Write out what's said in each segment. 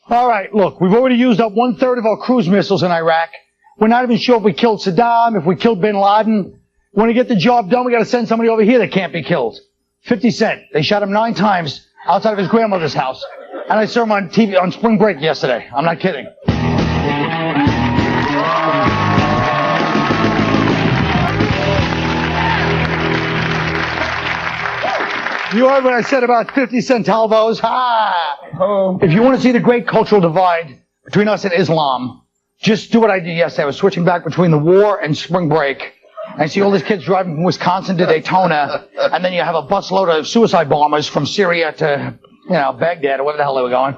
All right, look, we've already used up 1/3 of our cruise missiles in Iraq. We're not even sure if we killed Saddam, if we killed bin Laden. When we get the job done, we got to send somebody over here that can't be killed. 50 Cent. They shot him 9 times outside of his grandmother's house. And I saw him on TV on spring break yesterday. I'm not kidding. You heard what I said about 50 centavos? Ha! Oh. If you want to see the great cultural divide between us and Islam, just do what I did yesterday. I was switching back between the war and spring break. I see all these kids driving from Wisconsin to Daytona, and then you have a busload of suicide bombers from Syria to, Baghdad or wherever the hell they were going.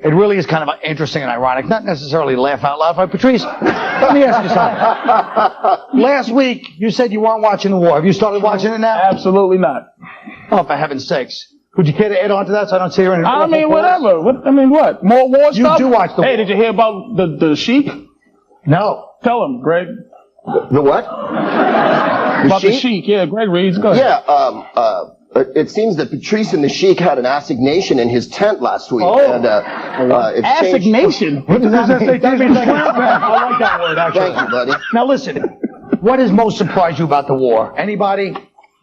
It really is kind of interesting and ironic. Not necessarily laugh out loud. Patrice, let me ask you something. Last week, you said you weren't watching the war. Have you started watching it now? Absolutely not. Oh, for heaven's sakes. Would you care to add on to that so I don't see you in I mean, whatever. What? More war stuff? You do watch the war. Hey, did you hear about the sheep? No. Tell him, Greg. The what? About the sheik, yeah, Greg reads. Go ahead. Yeah, it seems that Patrice and the sheik had an assignation in his tent last week. Oh. And, assignation? What does that say? That means I like that word, actually. Thank you, buddy. Now listen, what has most surprised you about the war? Anybody?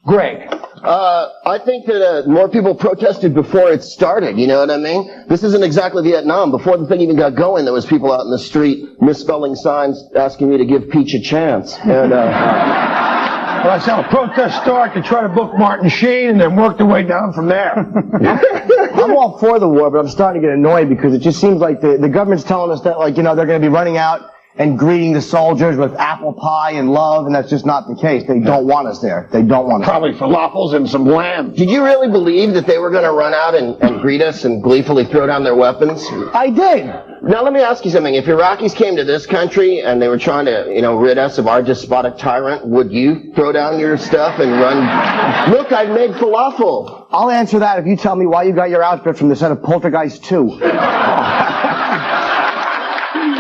Greg. I think that more people protested before it started, you know what I mean? This isn't exactly Vietnam. Before the thing even got going, there was people out in the street misspelling signs asking me to give Peach a chance. And, well, I saw a protest start to try to book Martin Sheen and then work their way down from there. I'm all for the war, but I'm starting to get annoyed because it just seems like the government's telling us that, they're going to be running out and greeting the soldiers with apple pie and love, and that's just not the case. They don't want us there. They don't want us. Probably falafels and some lamb. Did you really believe that they were going to run out and greet us and gleefully throw down their weapons? I did. Now, let me ask you something. If Iraqis came to this country and they were trying to, rid us of our despotic tyrant, would you throw down your stuff and run? Look, I've made falafel. I'll answer that if you tell me why you got your outfit from the set of Poltergeist 2.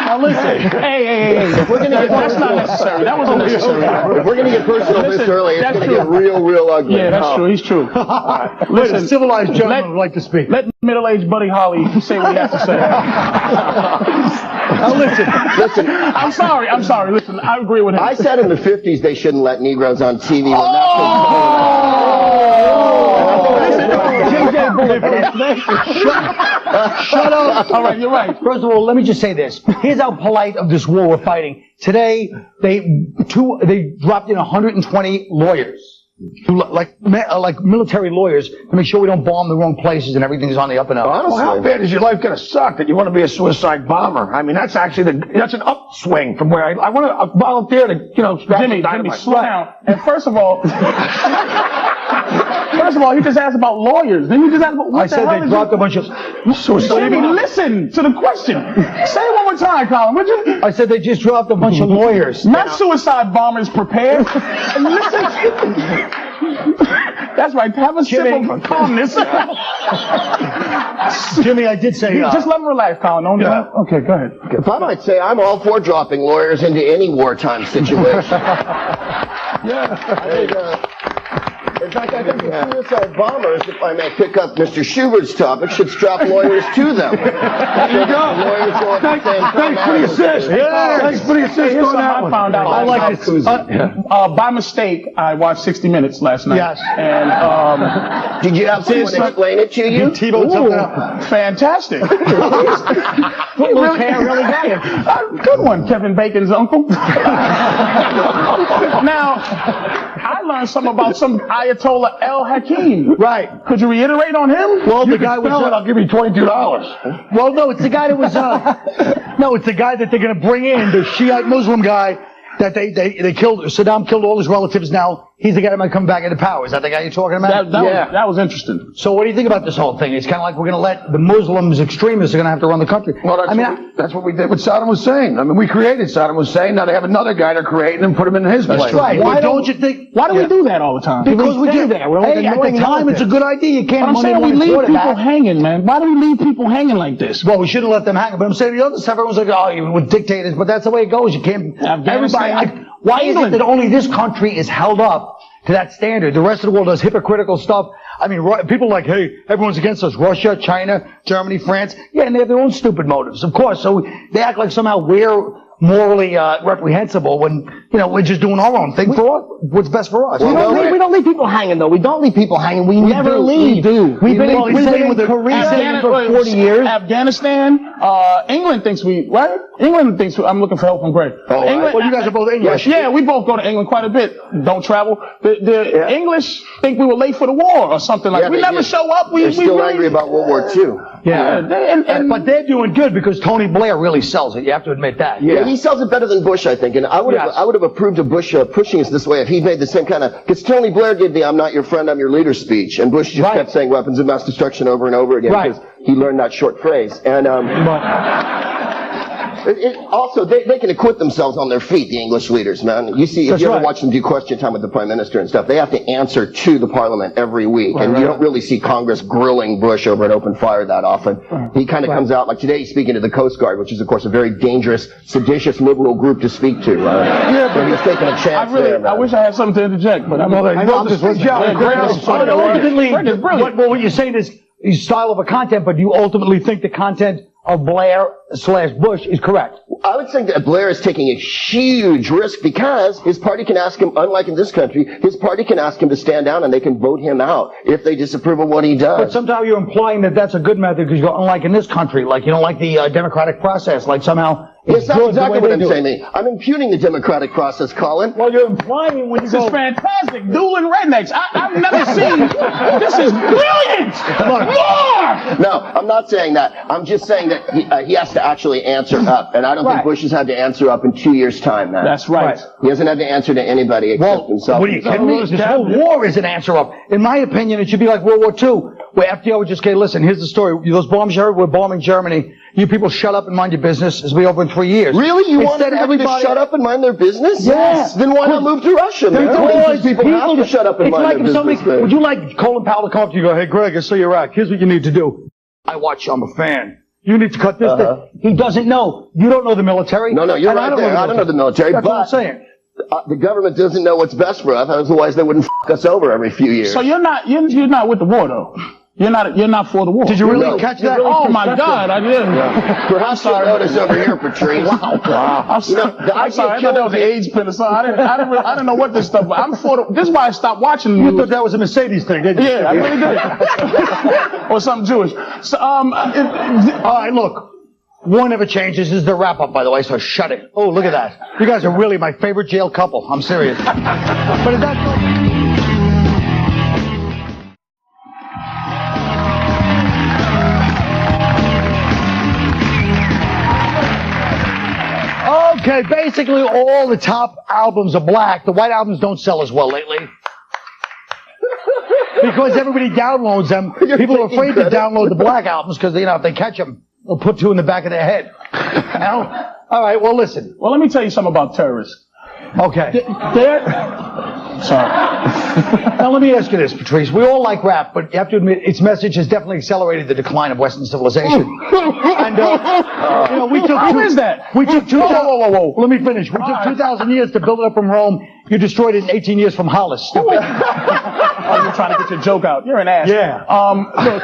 Now listen, hey. If we're gonna get that's not necessary. That wasn't necessary. If we're going to get personal this early, it's going to get real ugly. Yeah, that's true. He's true. Right. Listen, a civilized gentleman would like to speak. Let middle-aged Buddy Holly say what he has to say. Now listen. I'm sorry. Listen, I agree with him. I said in the 50s they shouldn't let Negroes on TV. Shut up. All right, you're right. First of all, let me just say this. Here's how polite of this war we're fighting. Today, they dropped in 120 lawyers. Like military lawyers to make sure we don't bomb the wrong places and everything's on the up and up. Well, how bad is your life going to suck that you want to be a suicide bomber? I mean, that's actually that's an upswing from where I want to volunteer to, Jimmy, slow down. And first of all, he just asked about lawyers. Then you just asked about what I said they dropped a bunch of suicide. Jimmy, listen to the question. Say it one more time, Colin, would you? I said they just dropped a bunch of lawyers. Not suicide bombers prepared. Listen. That's right. Have a sip of calmness. Jimmy, I did say just let him relax, Colin. Okay, go ahead. If I might say, I'm all for dropping lawyers into any wartime situation. In fact, I think the suicide bombers, if I may pick up Mr. Schubert's topic, should strap lawyers to them. There you go. Lawyers go at the same time. Thanks for the assist. Yeah, thanks for the assist. Here's something I found out. I like this. By mistake, I watched 60 Minutes last night. Yes. And did you have someone explain it to you? T-boned something up. Fantastic. Really got it. Good one, Kevin Bacon's uncle. Now, I learned something about some Ayatollah El-Hakim. Right. Could you reiterate on him? Well, the guy was... I'll give you $22. Well, no, it's the guy that was... no, it's the guy that they're going to bring in, the Shiite Muslim guy that they killed. Saddam killed all his relatives now. He's the guy that might come back into power. Is that the guy you're talking about? That was interesting. So what do you think about this whole thing? It's kind of like we're going to let the Muslims, extremists, are going to have to run the country. Well, that's what we did with Saddam Hussein. I mean, we created Saddam Hussein. Now they have another guy to create and put him in his place. That's right. Why don't you think? Why do we do that all the time? Because we do that. Hey, at the time, it's a good idea. You can't. I'm saying we leave people hanging, man. Why do we leave people hanging like this? Well, we shouldn't let them hang. But I'm saying the other stuff, everyone's like, oh, even with dictators. But that's the way it goes. You can't. Everybody. Why is it that only this country is held up to that standard? The rest of the world does hypocritical stuff. I mean, people like, hey, everyone's against us. Russia, China, Germany, France. Yeah, and they have their own stupid motives, of course. So they act like somehow we're morally reprehensible when, you know, we're just doing our own thing for what's best for us. We don't leave people hanging, though. We don't leave people hanging. We never leave. We do. We've been in Korea for 40 years. Afghanistan, England thinks right? England thinks I'm looking for help from Greg. England, well, you guys are both English. Yeah, we both go to England quite a bit. Don't travel. The English think we were late for the war or something like that. We never show up. They're still angry about World War II. Yeah. But they're doing good because Tony Blair really sells it. You have to admit that. Yeah, he sells it better than Bush, I think. And I would have approved of Bush pushing us this way if he'd made the same kind of, because Tony Blair did the "I'm not your friend, I'm your leader" speech, and Bush just kept saying weapons of mass destruction over and over again because he learned that short phrase. And also, they can acquit themselves on their feet, the English leaders, man. You see, if you ever watch them do question time with the Prime Minister and stuff, they have to answer to the Parliament every week. And you don't really see Congress grilling Bush over an open fire that often. He kind of comes out, like today he's speaking to the Coast Guard, which is, of course, a very dangerous, seditious, liberal group to speak to. So he's taking a chance there, man. I wish I had something to interject, but ultimately, what you're saying is his style of a content, but you ultimately think the content of Blair/Bush is correct. I would think that Blair is taking a huge risk because his party can ask him, unlike in this country, his party can ask him to stand down and they can vote him out if they disapprove of what he does. But somehow you're implying that that's a good method because you go, unlike in this country, like you don't like the democratic process, like somehow yes, that's exactly what I'm saying. I'm impugning the democratic process, Colin. Well, you're implying when you This is fantastic. Dueling rednecks. I've never seen. This is brilliant. More. No, I'm not saying that. I'm just saying that he has to actually answer up. And I don't think Bush has had to answer up in 2 years' time, man. That's right. He hasn't had to answer to anybody except himself. What are you kidding me? This whole war is an answer up. In my opinion, it should be like World War II, where FDR would just say, listen, here's the story. Those bombs you heard, we're bombing Germany. You people shut up and mind your business. It's be over in 3 years. Really? You want everybody to shut up and mind their business? Yes. Then why not move to Russia, man? People have to shut up and mind their business. Would you like Colin Powell to come up to you and go, hey, Greg, I saw your act. Here's what you need to do. I watch, I'm a fan. You need to cut this. He doesn't know. You don't know the military. No, you're right there. I don't know the military. That's what I'm saying. The government doesn't know what's best for us, otherwise they wouldn't us over every few years. So you're not with the war, though. You're not for the war. Did you really catch that? Oh my God, I didn't. Perhaps you'll notice over here, Patrice. Wow. I'm sorry. I thought that was an AIDS penicillin. I didn't know what this stuff was. I'm for the. This is why I stopped watching the You news. thought that was a Mercedes thing, didn't you? Yeah, I really did. Or something Jewish. So, all right, look. War never changes. This is the wrap up, by the way, so shut it. Oh, look at that. You guys are really my favorite jail couple. I'm serious. But is that... Okay, basically all the top albums are black. The white albums don't sell as well lately. Because everybody downloads them. People are afraid to download the black albums because, you know, if they catch them, they'll put two in the back of their head. You know? All right, well, listen. Well, let me tell you something about terrorists. Okay. Sorry. Now, let me ask you this, Patrice. We all like rap, but you have to admit its message has definitely accelerated the decline of Western civilization. And, you know, we took... Who is that? We took 2,000... Whoa. Let me finish. We took 2,000 years to build it up from Rome. You destroyed it in 18 years from Hollis. Stupid. Oh, you're trying to get your joke out. You're an ass. Yeah. Look,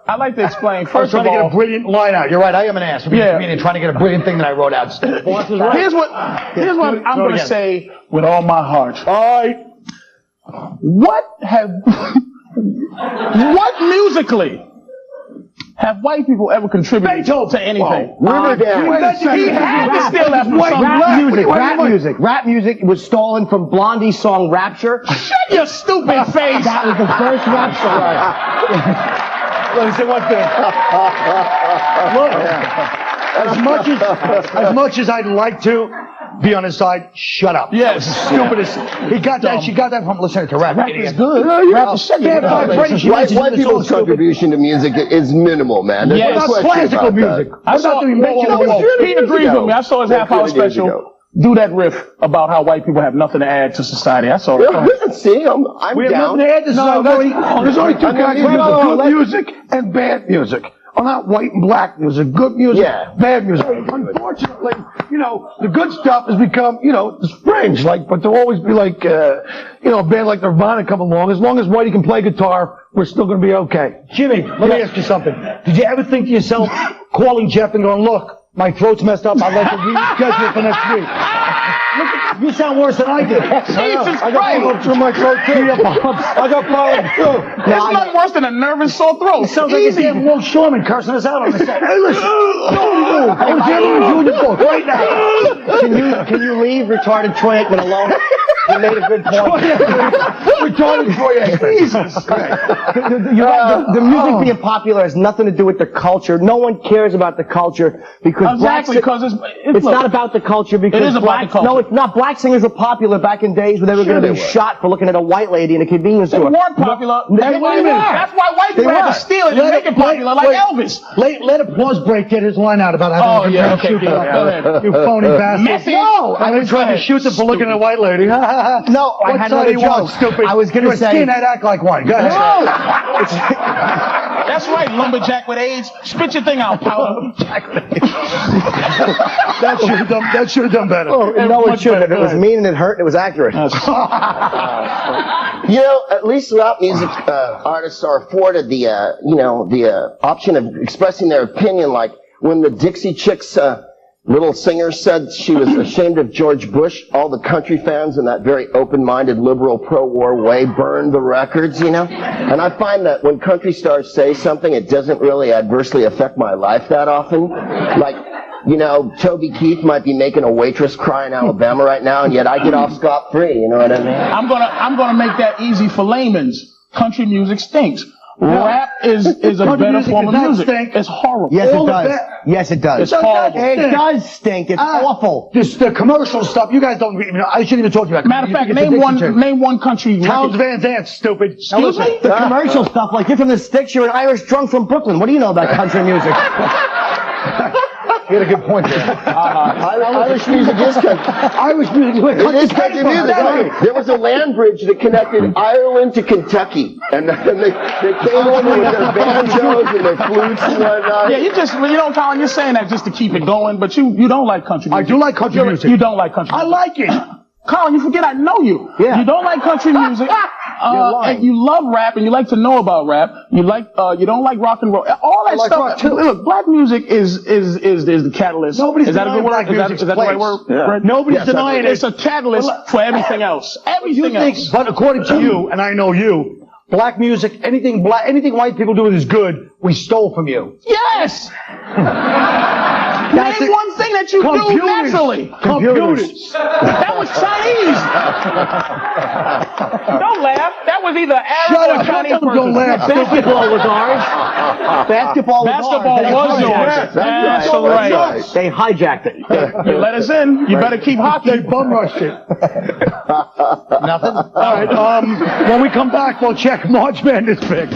I'd like to explain, first of all... I was trying to get a brilliant line out. You're right, I am an ass. Yeah. I'm trying to get a brilliant thing that I wrote out. Here's what I'm going to say with all my heart. All right. What musically have white people ever contributed to anything? Riverdale. He had to steal that from somewhere. Rap music was stolen from Blondie's song Rapture. Shut your stupid face. That was the first rap song. Let me say one thing. Look, as much as I'd like to be on his side, shut up. Yes. Stupidest. She got that from listening to rap. Rap is good. Rap is shut White people's contribution to music is minimal, man. There's Yes. no question Classical about music. that. I saw, Pete agrees with me. I saw his half-hour special. Do that riff about how white people have nothing to add to society. I saw it. See, I'm We have down. nothing to add. There's only two categories of good music and bad music. not white and black music. Good music, Yeah. bad music. Unfortunately, you know, the good stuff has become, you know, it's fringe. Like, but there'll always be like, you know, a band like Nirvana come along. As long as Whitey can play guitar, we're still going to be okay. Jimmy, let me ask you something. Did you ever think to yourself, calling Jeff and going, look, my throat's messed up, I'd like to reschedule for next week? Look, you sound worse than I did. Jesus I got problems through my throat too. I got problems too. There's nothing worse than a nervous sore throat. It sounds like a damn Will Shorman cursing us out on the set. Hey, listen. I'm doing the book right now. Can you leave retarded Troy Aikman alone? You made a good point. Retarded Troy Aikman. Jesus Christ. You're right. The music being popular has nothing to do with the culture. No one cares about the culture because Exactly, because it's not about the culture because It is about the culture. No, it's not. Black singers were popular back in days where they were going to be shot for looking at a white lady in a convenience They store. weren't popular. That's why white people had to steal it and make it popular, like Elvis. Let Applause Break get his line out about having Oh, a yeah, girl okay, shoot go ahead. you phony bastard. Message. No, I was trying to shoot them for looking at a white lady. No, I What had side another do you want, joke. stupid? I was going You're to a say. skinhead, act like one. Go ahead. That's right, lumberjack with AIDS. Spit your thing out, pal. That should have done better. No, it shouldn't. It was mean and it hurt and it was accurate. You know, at least rap music artists are afforded the, you know, the option of expressing their opinion. Like when the Dixie Chicks little singer said she was ashamed of George Bush, all the country fans in that very open-minded, liberal, pro-war way burned the records, you know? And I find that when country stars say something, it doesn't really adversely affect my life that often. Like, you know, Toby Keith might be making a waitress cry in Alabama right now, and yet I get off scot-free, you know what I mean? I'm gonna make that easy for layman's. Country music stinks. Rap is a better form of music. It's horrible. Yes, it does. Yes, it does. It's horrible. It does stink. It's awful. This the commercial stuff. You guys don't even know. I shouldn't even talk to you about. Matter of fact, It's a name Dixie one country. Towns record. Van Zandt, stupid. Excuse me? The commercial stuff, like you're from the sticks, you're an Irish drunk from Brooklyn. What do you know about country music? You had a good point there. Irish music is country. Irish music. It is country music. There was a land bridge that connected Ireland to Kentucky, and they came over with their banjos and their flutes and whatnot. Yeah, you know, Colin, you're saying that just to keep it going, but you don't like country music. I do like country music. You don't like country music. I like it. Colin, you forget I know you. Yeah. You don't like country music. And you love rap, and you like to know about rap. You don't like rock and roll. All that like stuff. rock, too. Look, black music is the catalyst. Nobody's is that a good denying word? black Is that music's the right place. word? Fred? Nobody's denying it. It's a catalyst for everything else. Everything else. But according to you, and I know you, black music, anything white people do that is good, we stole from you. Yes. Name one thing that you do naturally. Computers. That was Chinese. Don't laugh. That was either Arab or Chinese. Don't laugh. Basketball was ours. Basketball was yours. That's right. They hijacked it. You let us in. You better keep hockey. They bum rushed it. Nothing? All right. When we come back, we'll check March Madness picks.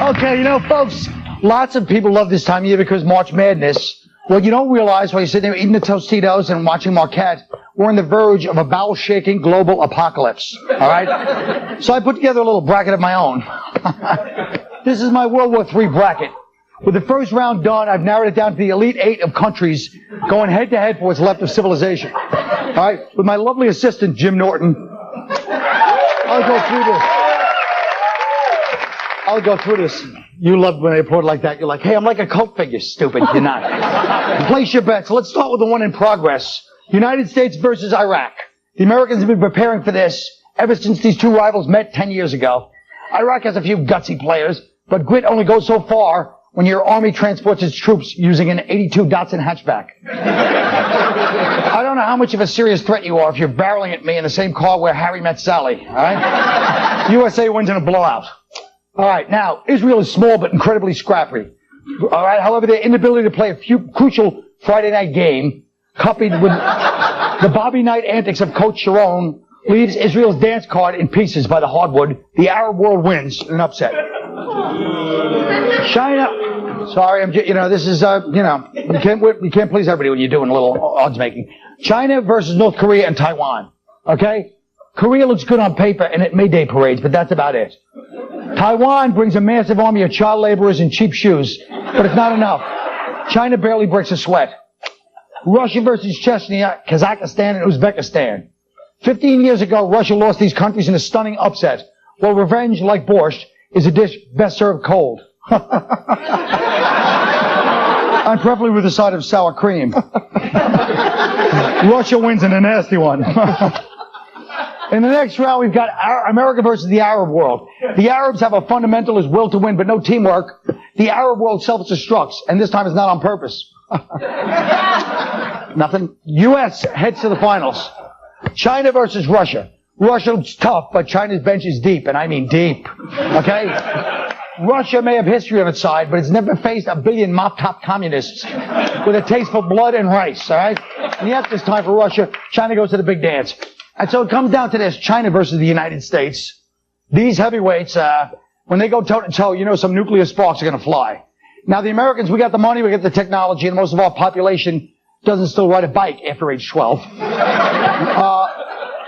Okay, you know, folks, lots of people love this time of year because March Madness. What you don't realize while you're sitting there eating the Tostitos and watching Marquette, we're on the verge of a bowel-shaking global apocalypse. All right? So I put together a little bracket of my own. This is my World War III bracket. With the first round done, I've narrowed it down to the elite 8 of countries going head-to-head for what's left of civilization. All right? With my lovely assistant, Jim Norton. I'll go through this. You love when they report like that. You're like, hey, I'm like a cult figure. Stupid. You're not. Place your bets. Let's start with the one in progress. United States versus Iraq. The Americans have been preparing for this ever since these two rivals met 10 years ago. Iraq has a few gutsy players, but grit only goes so far when your army transports its troops using an 82 Datsun hatchback. I don't know how much of a serious threat you are if you're barreling at me in the same car where Harry met Sally, all right? USA wins in a blowout. All right, now, Israel is small but incredibly scrappy. All right, however, their inability to play a crucial Friday night game, coupled with the Bobby Knight antics of Coach Sharon, leaves Israel's dance card in pieces by the hardwood. The Arab world wins in an upset. China, sorry, this is, you can't please everybody when you're doing a little odds making. China versus North Korea and Taiwan. Okay? Korea looks good on paper and at May Day parades, but that's about it. Taiwan brings a massive army of child laborers and cheap shoes, but it's not enough. China barely breaks a sweat. Russia versus Chechnya, Kazakhstan, and Uzbekistan. 15 years ago, Russia lost these countries in a stunning upset. Well, revenge, like borscht, is a dish best served cold. And preferably with a side of sour cream. Russia wins in a nasty one. In the next round, we've got America versus the Arab world. The Arabs have a fundamentalist will to win, but no teamwork. The Arab world self-destructs, and this time it's not on purpose. Nothing. U.S. heads to the finals. China versus Russia. Russia's tough, but China's bench is deep, and I mean deep. Okay? Russia may have history on its side, but it's never faced a billion mop-top communists with a taste for blood and rice, all right? And yet, this time for Russia, China goes to the big dance. And so it comes down to this, China versus the United States. These heavyweights, when they go toe-to-toe, you know some nuclear sparks are going to fly. Now, the Americans, we got the money, we got the technology, and most of our population doesn't still ride a bike after age 12.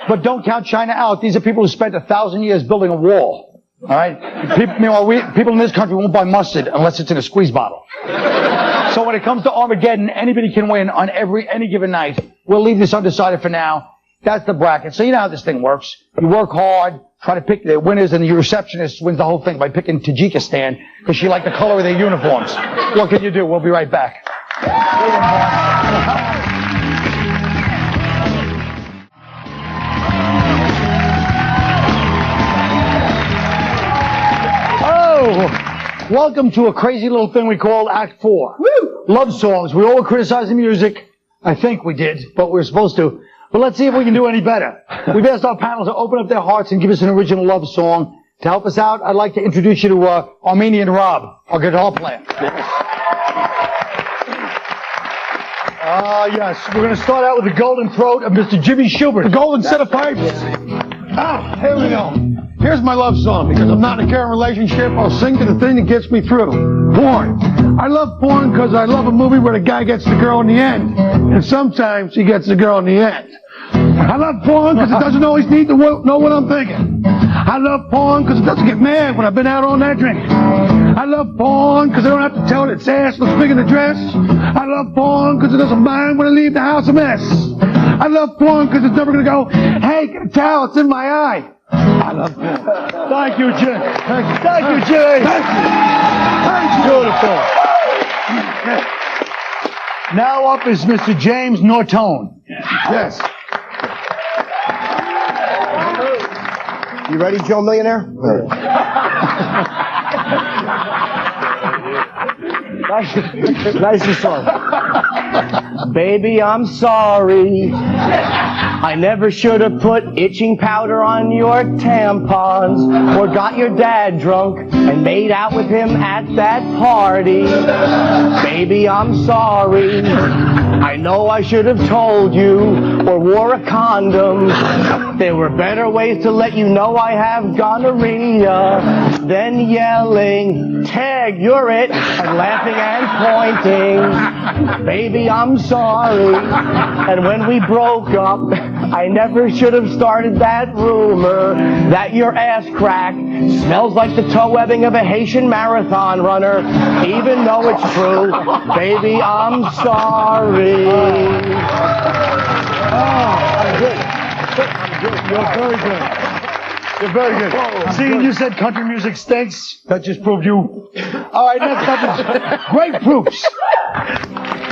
But don't count China out. These are people who spent 1,000 years building a wall. All right? People in this country won't buy mustard unless it's in a squeeze bottle. So when it comes to Armageddon, anybody can win on any given night. We'll leave this undecided for now. That's the bracket. So you know how this thing works. You work hard, try to pick the winners, and your receptionist wins the whole thing by picking Tajikistan because she liked the color of their uniforms. What can you do? We'll be right back. Welcome to a crazy little thing we call Act 4. Woo! Love songs. We all criticize the music. I think we did, but we're supposed to. But let's see if we can do any better. We've asked our panel to open up their hearts and give us an original love song. To help us out, I'd like to introduce you to Armenian Rob, our guitar player. Yes. We're going to start out with the golden throat of Mr. Jimmy Shubert. The golden set of pipes. Here we go. Here's my love song. Because I'm not in a current relationship, I'll sing to the thing that gets me through. Porn. I love porn because I love a movie where the guy gets the girl in the end. And sometimes he gets the girl in the end. I love porn because it doesn't always need to know what I'm thinking. I love porn because it doesn't get mad when I've been out all night drinking. I love porn because I don't have to tell it its ass looks big in the dress. I love porn because it doesn't mind when I leave the house a mess. I love porn because it's never going to go, hey, get a towel, it's in my eye. I love porn. Thank you, Jim. Thank you, Jay. Thank you. Thank you. Beautiful. Now up is Mr. James Norton. Yes. You ready, Joe Millionaire? Nice song. Baby, I'm sorry. I never should have put itching powder on your tampons or got your dad drunk and made out with him at that party. Baby, I'm sorry. I know I should have told you or wore a condom. There were better ways to let you know I have gonorrhea than yelling, tag, you're it, and laughing and pointing. Baby, I'm sorry. And when we broke up, I never should have started that rumor that your ass crack smells like the toe webbing of a Haitian marathon runner, even though it's true. Baby, I'm sorry. I'm good. You're very good. You're very good. See, you said country music stinks. That just proved you. All right, next up is Great Proops.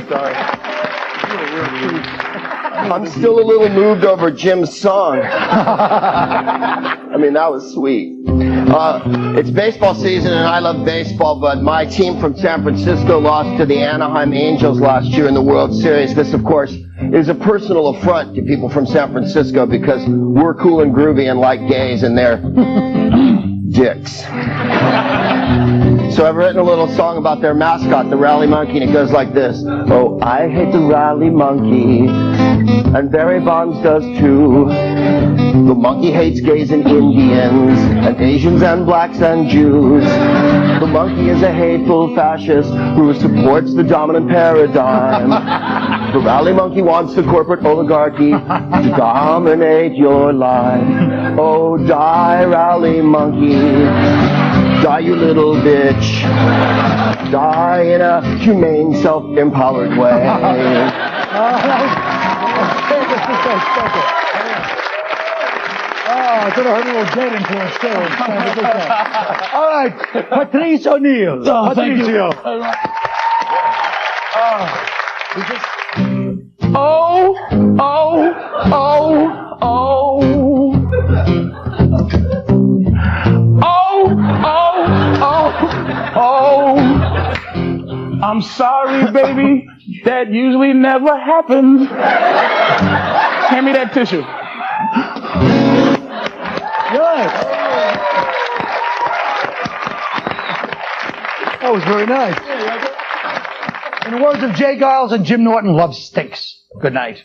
Sorry. I'm still a little moved over Jim's song. I mean, that was sweet. It's baseball season and I love baseball, but my team from San Francisco lost to the Anaheim Angels last year in the World Series. This, of course, is a personal affront to people from San Francisco because we're cool and groovy and like gays and they're dicks. So I've written a little song about their mascot, the rally monkey, and it goes like this. Oh, I hate the rally monkey, and Barry Bonds does too. The monkey hates gays and Indians, and Asians and blacks and Jews. The monkey is a hateful fascist who supports the dominant paradigm. The rally monkey wants the corporate oligarchy to dominate your life. Oh, die, rally monkey. Die, you little bitch. Die in a humane, self-empowered way. Oh, I could have heard a little dead influence too. All right, Patrice O'Neill. Patricio. I'm sorry, baby. That usually never happens. Hand me that tissue. Good. That was very nice. In the words of Jay Giles and Jim Norton, love stinks. Good night.